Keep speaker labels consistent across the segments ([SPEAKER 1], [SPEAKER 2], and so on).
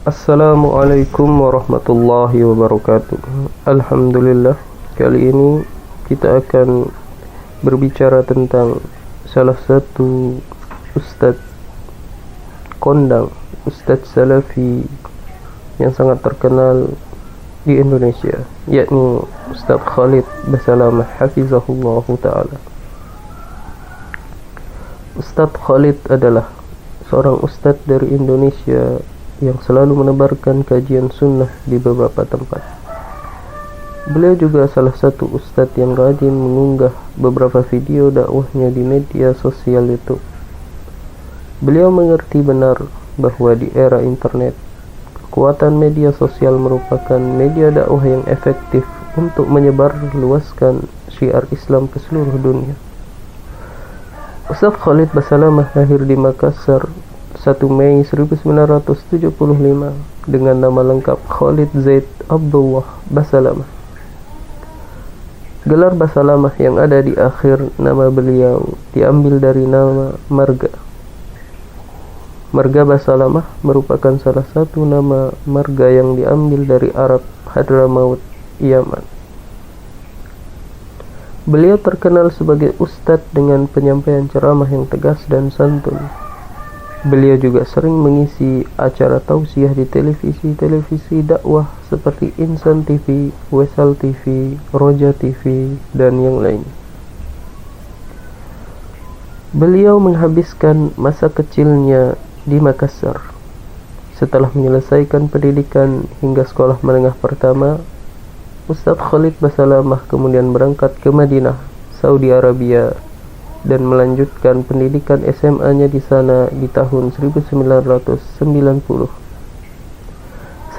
[SPEAKER 1] Assalamualaikum warahmatullahi wabarakatuh. Alhamdulillah, kali ini kita akan berbicara tentang salah satu ustadz kondang, ustadz salafi yang sangat terkenal di Indonesia, yakni Ustadz Khalid Basalamah hafizahullahu ta'ala. Ustadz Khalid adalah seorang ustadz dari Indonesia yang selalu menebarkan kajian sunnah di beberapa tempat. Beliau juga salah satu ustadz yang rajin mengunggah beberapa video dakwahnya di media sosial YouTube. Beliau mengerti benar bahwa di era internet, kekuatan media sosial merupakan media dakwah yang efektif untuk menyebarluaskan syiar Islam ke seluruh dunia. Ustadz Khalid Basalamah lahir di Makassar 1 Mei 1975 dengan nama lengkap Khalid Zaid Abdullah Basalamah. Gelar Basalamah yang ada di akhir nama beliau diambil dari nama marga. Marga Basalamah merupakan salah satu nama marga yang diambil dari Arab Hadramaut, Yaman. Beliau terkenal sebagai ustadz dengan penyampaian ceramah yang tegas dan santun. Beliau juga sering mengisi acara tausiah di televisi dakwah seperti Insan TV, Wesal TV, Roja TV, dan yang lain. Beliau menghabiskan masa kecilnya di Makassar. Setelah menyelesaikan pendidikan hingga sekolah menengah pertama, Ustadz Khalid Basalamah kemudian berangkat ke Madinah, Saudi Arabia, dan melanjutkan pendidikan SMA-nya di sana di tahun 1990.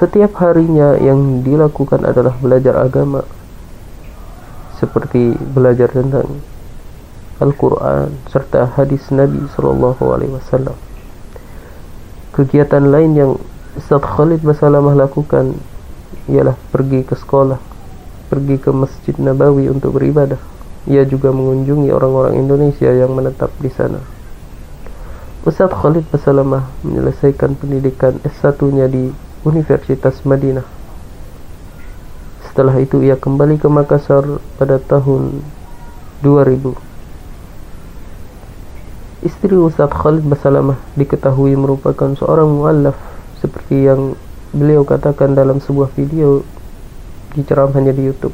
[SPEAKER 1] Setiap harinya yang dilakukan adalah belajar agama, seperti belajar tentang Al-Quran serta hadis Nabi SAW. Kegiatan lain yang Ustadz Khalid Basalamah lakukan ialah pergi ke sekolah, pergi ke Masjid Nabawi untuk beribadah. Ia juga mengunjungi orang-orang Indonesia yang menetap di sana. Ustadz Khalid Basalamah menyelesaikan pendidikan S1-nya di Universitas Madinah. Setelah itu ia kembali ke Makassar pada tahun 2000. Istri Ustadz Khalid Basalamah diketahui merupakan seorang mu'allaf, seperti yang beliau katakan dalam sebuah video di ceramahnya di YouTube.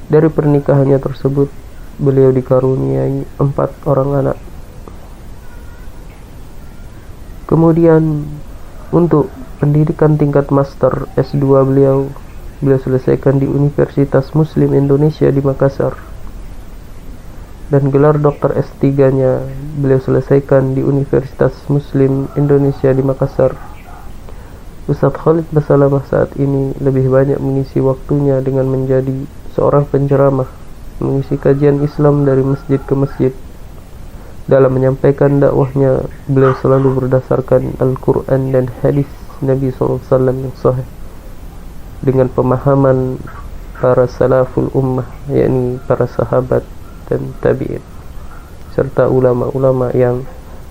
[SPEAKER 1] Dari pernikahannya tersebut, beliau dikaruniai 4 orang anak. Kemudian untuk pendidikan tingkat master S2 beliau selesaikan di Universitas Muslim Indonesia di Makassar. Dan gelar doktor S3-nya beliau selesaikan di Universitas Muslim Indonesia di Makassar. Ustadz Khalid Basalamah saat ini lebih banyak mengisi waktunya dengan menjadi seorang penceramah, mengisi kajian Islam dari masjid ke masjid. Dalam menyampaikan dakwahnya, beliau selalu berdasarkan Al-Quran dan hadis Nabi SAW yang sahih, dengan pemahaman para salaful ummah, yakni para sahabat dan tabi'in, serta ulama-ulama yang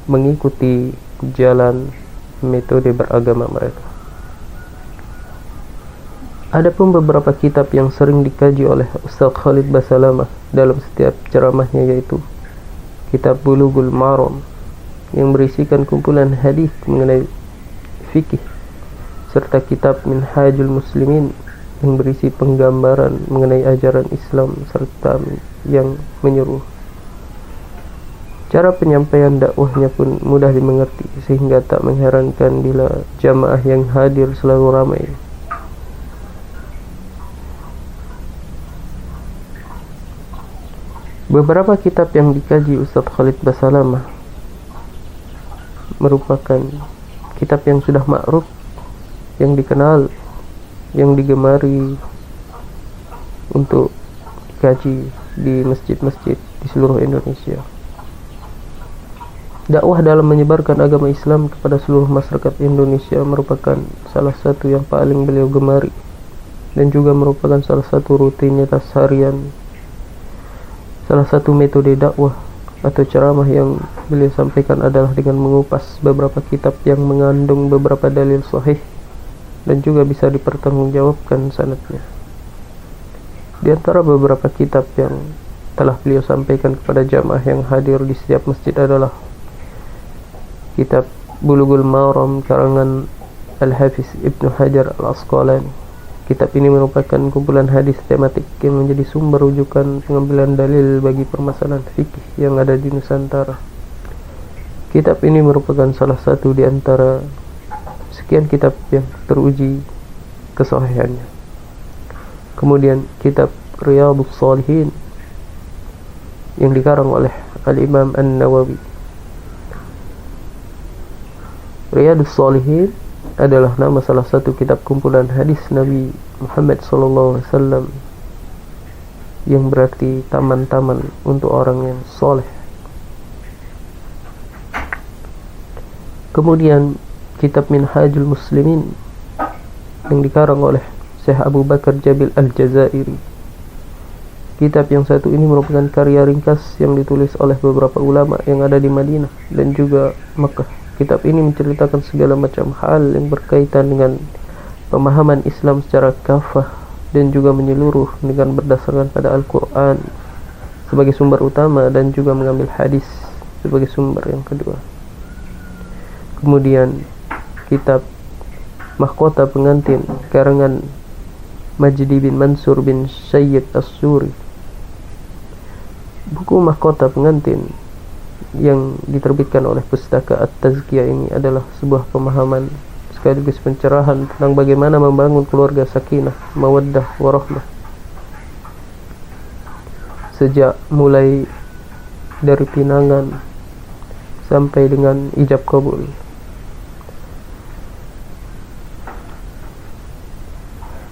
[SPEAKER 1] mengikuti jalan metode beragama mereka. Adapun beberapa kitab yang sering dikaji oleh Ustadz Khalid Basalamah dalam setiap ceramahnya, yaitu kitab Bulughul Maram yang berisikan kumpulan hadis mengenai fikih, serta kitab Minhajul Muslimin yang berisi penggambaran mengenai ajaran Islam serta yang menyuruh. Cara penyampaian dakwahnya pun mudah dimengerti, sehingga tak mengherankan bila jamaah yang hadir selalu ramai. Beberapa kitab yang dikaji Ustadz Khalid Basalamah merupakan kitab yang sudah ma'ruf, yang dikenal, yang digemari untuk dikaji di masjid-masjid di seluruh Indonesia. Dakwah dalam menyebarkan agama Islam kepada seluruh masyarakat Indonesia merupakan salah satu yang paling beliau gemari, dan juga merupakan salah satu rutinitas harian, salah satu metode dakwah atau ceramah yang beliau sampaikan adalah dengan mengupas beberapa kitab yang mengandung beberapa dalil sahih dan juga bisa dipertanggungjawabkan sanadnya. Di antara beberapa kitab yang telah beliau sampaikan kepada jamaah yang hadir di setiap masjid adalah kitab Bulughul Maram karangan Al-Hafiz Ibnu Hajar Al-Asqalani. Kitab ini merupakan kumpulan hadis tematik yang menjadi sumber rujukan pengambilan dalil bagi permasalahan fikih yang ada di Nusantara. Kitab ini merupakan salah satu di antara sekian kitab yang teruji kesahihannya. Kemudian kitab Riyadhus Shalihin yang dikarang oleh Al-Imam An-Nawawi. Riyadhus Shalihin adalah nama salah satu kitab kumpulan hadis Nabi Muhammad SAW, yang berarti taman-taman untuk orang yang soleh. Kemudian kitab Minhajul Muslimin yang dikarang oleh Syekh Abu Bakar Jabil Al-Jazairi. Kitab yang satu ini merupakan karya ringkas yang ditulis oleh beberapa ulama yang ada di Madinah dan juga Makkah. Kitab ini menceritakan segala macam hal yang berkaitan dengan pemahaman Islam secara kafah dan juga menyeluruh dengan berdasarkan pada Al-Quran sebagai sumber utama dan juga mengambil hadis sebagai sumber yang kedua. Kemudian kitab Mahkota Pengantin karangan Majdi bin Mansur bin Sayyid As-Suri. Buku Mahkota Pengantin yang diterbitkan oleh Pustaka At-Tazkiyah ini adalah sebuah pemahaman sekaligus pencerahan tentang bagaimana membangun keluarga sakinah, mawaddah, warahmah, sejak mulai dari pinangan sampai dengan ijab kabul.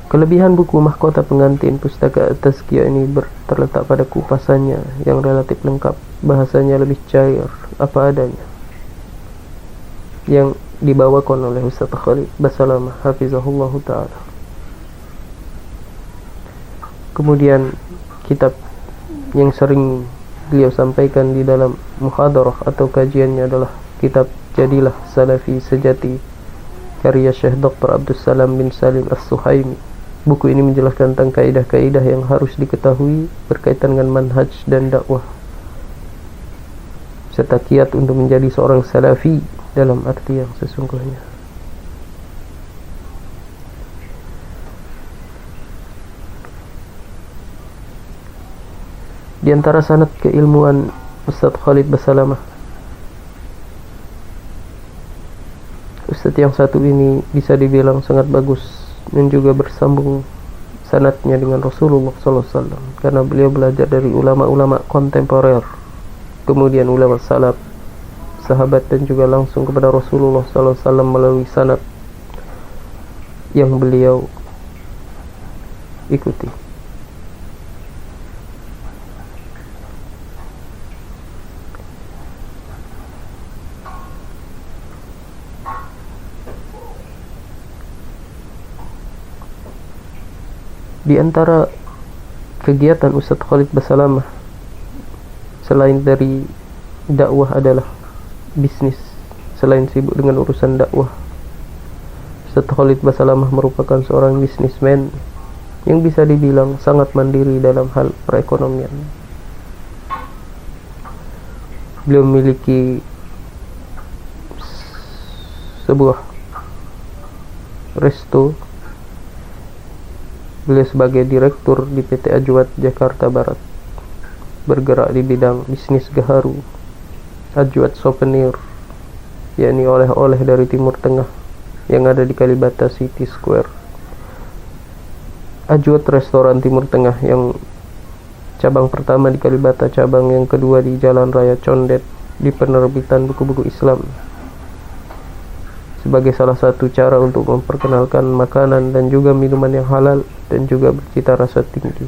[SPEAKER 1] Kelebihan buku Mahkota Pengantin Pustaka At-Tazkiyah ini terletak pada kupasannya yang relatif lengkap, bahasanya lebih cair, apa adanya, yang dibawakan oleh Ustaz Khalid Basalamah hafizahullah ta'ala. Kemudian kitab yang sering beliau sampaikan di dalam muhadarah atau kajiannya adalah kitab Jadilah Salafi Sejati karya Syekh Dr. Abdus Salam bin Salim As-Suhaimi. Buku ini menjelaskan tentang kaidah-kaidah yang harus diketahui berkaitan dengan manhaj dan dakwah serta kiat untuk menjadi seorang salafi dalam arti yang sesungguhnya. Di antara sanad keilmuan Ustaz Khalid Basalamah, Ustaz yang satu ini bisa dibilang sangat bagus dan juga bersambung sanadnya dengan Rasulullah SAW, karena beliau belajar dari ulama-ulama kontemporer, kemudian ulama salaf, sahabat, dan juga langsung kepada Rasulullah SAW melalui sanad yang beliau ikuti. Di antara kegiatan Ustaz Khalid Basalamah selain dari dakwah adalah bisnis. Selain sibuk dengan urusan dakwah, Ustaz Khalid Basalamah merupakan seorang bisnismen yang bisa dibilang sangat mandiri dalam hal perekonomian. Beliau memiliki sebuah resto. Beliau sebagai direktur di PT Ajwat Jakarta Barat, bergerak di bidang bisnis gaharu, Ajwat Souvenir, yakni oleh-oleh dari Timur Tengah yang ada di Kalibata City Square. Ajwat Restoran Timur Tengah yang cabang pertama di Kalibata, cabang yang kedua di Jalan Raya Condet, di penerbitan buku-buku Islam, sebagai salah satu cara untuk memperkenalkan makanan dan juga minuman yang halal dan juga bercita rasa tinggi.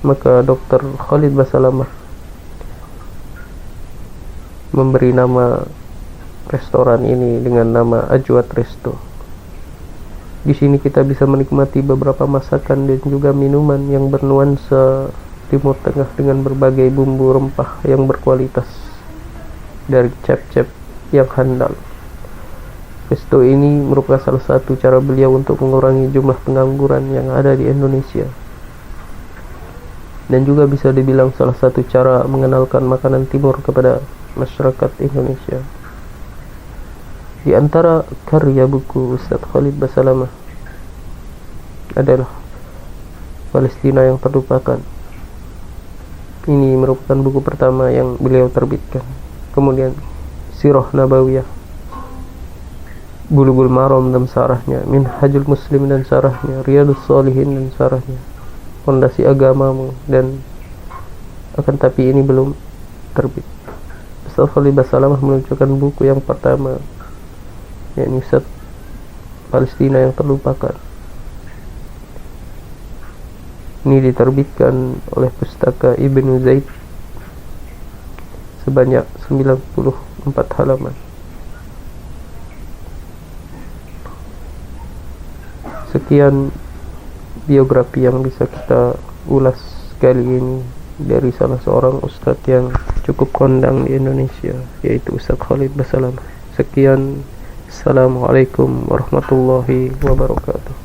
[SPEAKER 1] Maka Dr. Khalid Basalamah memberi nama restoran ini dengan nama Ajwat Resto. Di sini kita bisa menikmati beberapa masakan dan juga minuman yang bernuansa Timur Tengah dengan berbagai bumbu rempah yang berkualitas dari chef-chef yang handal. Resto ini merupakan salah satu cara beliau untuk mengurangi jumlah pengangguran yang ada di Indonesia, dan juga bisa dibilang salah satu cara mengenalkan makanan timur kepada masyarakat Indonesia. Di antara karya buku Ustadz Khalid Basalamah adalah Palestina yang Terlupakan. Ini merupakan buku pertama yang beliau terbitkan. Kemudian Sirah Nabawiyah, Bulughul Maram dan sarahnya, Minhajul Muslim dan sarahnya, Riyadhus Shalihin dan sarahnya, Fondasi Agamamu, dan akan tapi ini belum terbit. Ustadz Khalid Basalamah meluncurkan buku yang pertama, yakni Palestina yang Terlupakan. Ini diterbitkan oleh Pustaka Ibnu Zaid sebanyak 94 halaman. Sekian biografi yang bisa kita ulas kali ini dari salah seorang ustadz yang cukup kondang di Indonesia, yaitu Ustadz Khalid Basalamah. Sekian, Assalamualaikum warahmatullahi wabarakatuh.